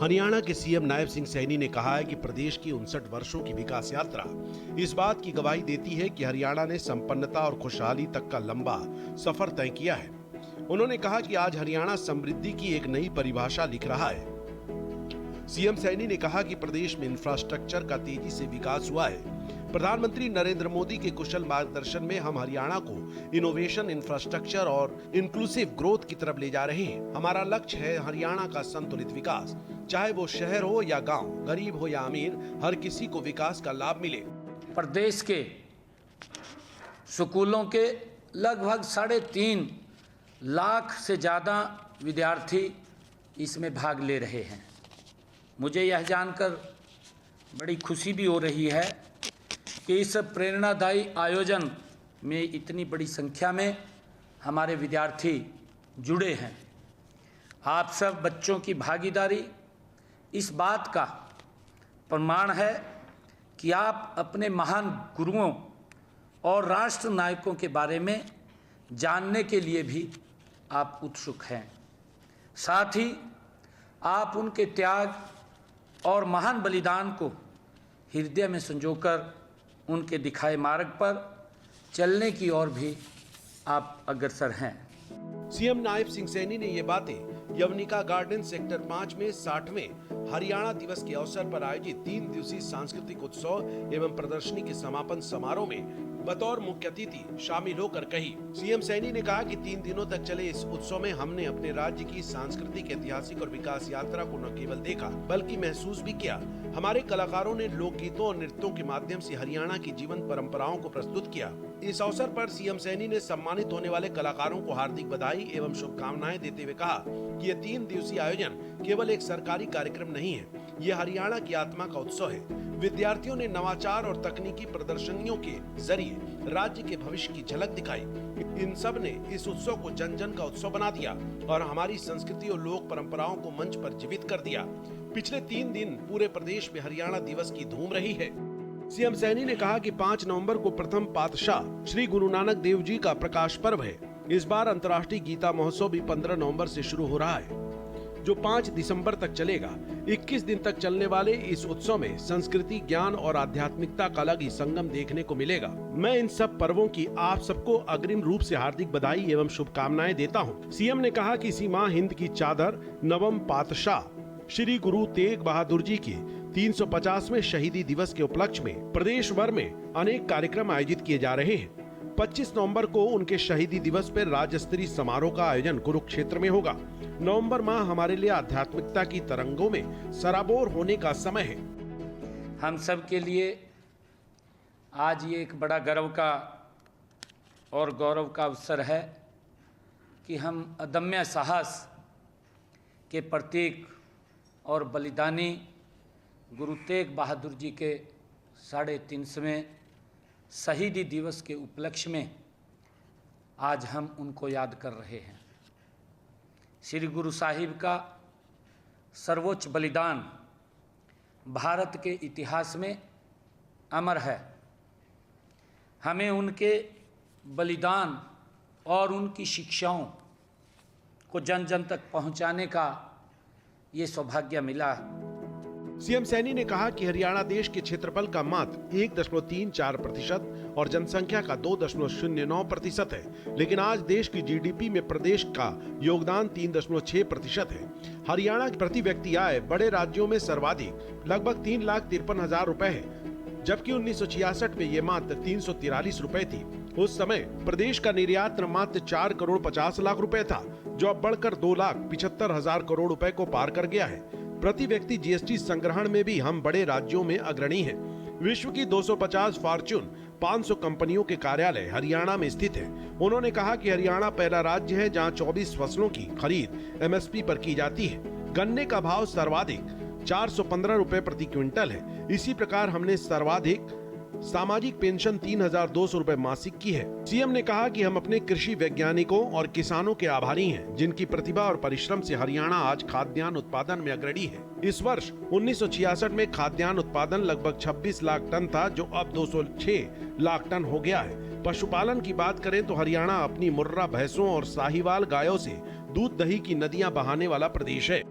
हरियाणा के सीएम नायब सिंह सैनी ने कहा है कि प्रदेश की 59 वर्षों की विकास यात्रा इस बात की गवाही देती है कि हरियाणा ने संपन्नता और खुशहाली तक का लंबा सफर तय किया है। उन्होंने कहा कि आज हरियाणा समृद्धि की एक नई परिभाषा लिख रहा है। सीएम सैनी ने कहा कि प्रदेश में इंफ्रास्ट्रक्चर का तेजी से विकास हुआ है। प्रधानमंत्री नरेंद्र मोदी के कुशल मार्गदर्शन में हम हरियाणा को इनोवेशन, इंफ्रास्ट्रक्चर और इंक्लूसिव ग्रोथ की तरफ ले जा रहे हैं। हमारा लक्ष्य है हरियाणा का संतुलित विकास, चाहे वो शहर हो या गांव, गरीब हो या अमीर, हर किसी को विकास का लाभ मिले। प्रदेश के स्कूलों के लगभग 3.5 लाख से ज़्यादा विद्यार्थी इसमें भाग ले रहे हैं। मुझे यह जानकर बड़ी खुशी भी हो रही है कि इस प्रेरणादायी आयोजन में इतनी बड़ी संख्या में हमारे विद्यार्थी जुड़े हैं। आप सब बच्चों की भागीदारी इस बात का प्रमाण है कि आप अपने महान गुरुओं और राष्ट्र नायकों के बारे में जानने के लिए भी आप उत्सुक हैं। साथ ही आप उनके त्याग और महान बलिदान को हृदय में संजोकर उनके दिखाए मार्ग पर चलने की ओर भी आप अग्रसर हैं। सीएम नायब सिंह सैनी ने ये बातें यवनिका गार्डन सेक्टर 5 में 60वें हरियाणा दिवस के अवसर पर आयोजित 3 दिवसीय सांस्कृतिक उत्सव एवं प्रदर्शनी के समापन समारोह में बतौर मुख्य अतिथि शामिल होकर कही। सीएम सैनी ने कहा कि 3 दिनों तक चले इस उत्सव में हमने अपने राज्य की सांस्कृतिक, ऐतिहासिक और विकास यात्रा को न केवल देखा बल्कि महसूस भी किया। हमारे कलाकारों ने लोकगीतों और नृत्यों के माध्यम से हरियाणा की जीवन परंपराओं को प्रस्तुत किया। इस अवसर पर सीएम सैनी ने सम्मानित होने वाले कलाकारों को हार्दिक बधाई एवं शुभकामनाएं देते हुए कहा कि ये 3 दिवसीय आयोजन केवल एक सरकारी कार्यक्रम नहीं है, ये हरियाणा की आत्मा का उत्सव है। विद्यार्थियों ने नवाचार और तकनीकी प्रदर्शनियों के जरिए राज्य के भविष्य की झलक दिखाई। इन सब ने इस उत्सव को जन जन का उत्सव बना दिया और हमारी संस्कृति और लोक परंपराओं को मंच पर जीवित कर दिया। पिछले 3 दिन पूरे प्रदेश में हरियाणा दिवस की धूम रही है। सीएम सैनी ने कहा कि 5 नवंबर को प्रथम पातशाह श्री गुरु नानक देव जी का प्रकाश पर्व है। इस बार अंतर्राष्ट्रीय गीता महोत्सव भी 15 नवंबर से शुरू हो रहा है, जो 5 दिसंबर तक चलेगा। 21 दिन तक चलने वाले इस उत्सव में संस्कृति, ज्ञान और आध्यात्मिकता का अलग ही संगम देखने को मिलेगा। मैं इन सब पर्वों की आप सबको अग्रिम रूप से हार्दिक बधाई एवं शुभकामनाएं देता हूं। सीएम ने कहा कि इसी माह हिंद की चादर नवम पातशाह श्री गुरु तेग बहादुर जी के 350वें शहीदी दिवस के उपलक्ष्य में प्रदेश भर में अनेक कार्यक्रम आयोजित किए जा रहे हैं। 25 नवंबर को उनके शहीदी दिवस पर राज्य स्तरीय समारोह का आयोजन कुरुक्षेत्र में होगा। नवंबर माह हमारे लिए आध्यात्मिकता की तरंगों में सराबोर होने का समय है। हम सब के लिए आज ये एक बड़ा गर्व का और गौरव का अवसर है कि हम अदम्य साहस के प्रतीक और बलिदानी गुरु तेग बहादुर जी के 350वें शहीदी दिवस के उपलक्ष्य में आज हम उनको याद कर रहे हैं। श्री गुरु साहिब का सर्वोच्च बलिदान भारत के इतिहास में अमर है। हमें उनके बलिदान और उनकी शिक्षाओं को जन जन तक पहुंचाने का ये सौभाग्य मिला। सीएम सैनी ने कहा कि हरियाणा देश के क्षेत्रफल का मात्र 1.34% और जनसंख्या का 2.09% है, लेकिन आज देश की जीडीपी में प्रदेश का योगदान 3.6% है। हरियाणा की प्रति व्यक्ति आय बड़े राज्यों में सर्वाधिक लगभग 3,53,000 रुपए है, जबकि 1966 में ये मात्र 343 रुपए थी। उस समय प्रदेश का निर्यात मात्र 4,50,00,000 रुपए था, जो अब बढ़कर 2,75,000 करोड़ रुपए को पार कर गया है। प्रति व्यक्ति जीएसटी संग्रहण में भी हम बड़े राज्यों में अग्रणी हैं। विश्व की 250 फॉर्च्यून 500 कंपनियों के कार्यालय हरियाणा में स्थित हैं। उन्होंने कहा कि हरियाणा पहला राज्य है जहां 24 फसलों की खरीद एमएसपी पर की जाती है। गन्ने का भाव सर्वाधिक 415 रुपए प्रति क्विंटल है। इसी प्रकार हमने सर्वाधिक सामाजिक पेंशन 3,200 रुपए मासिक की है। सीएम ने कहा कि हम अपने कृषि वैज्ञानिकों और किसानों के आभारी हैं, जिनकी प्रतिभा और परिश्रम से हरियाणा आज खाद्यान्न उत्पादन में अग्रणी है। इस वर्ष 1966 में खाद्यान्न उत्पादन लगभग 26 लाख टन था, जो अब 206 लाख टन हो गया है। पशुपालन की बात करें तो हरियाणा अपनी मुर्रा भैंसों और साहिवाल गायों से दूध दही की नदियां बहाने वाला प्रदेश है।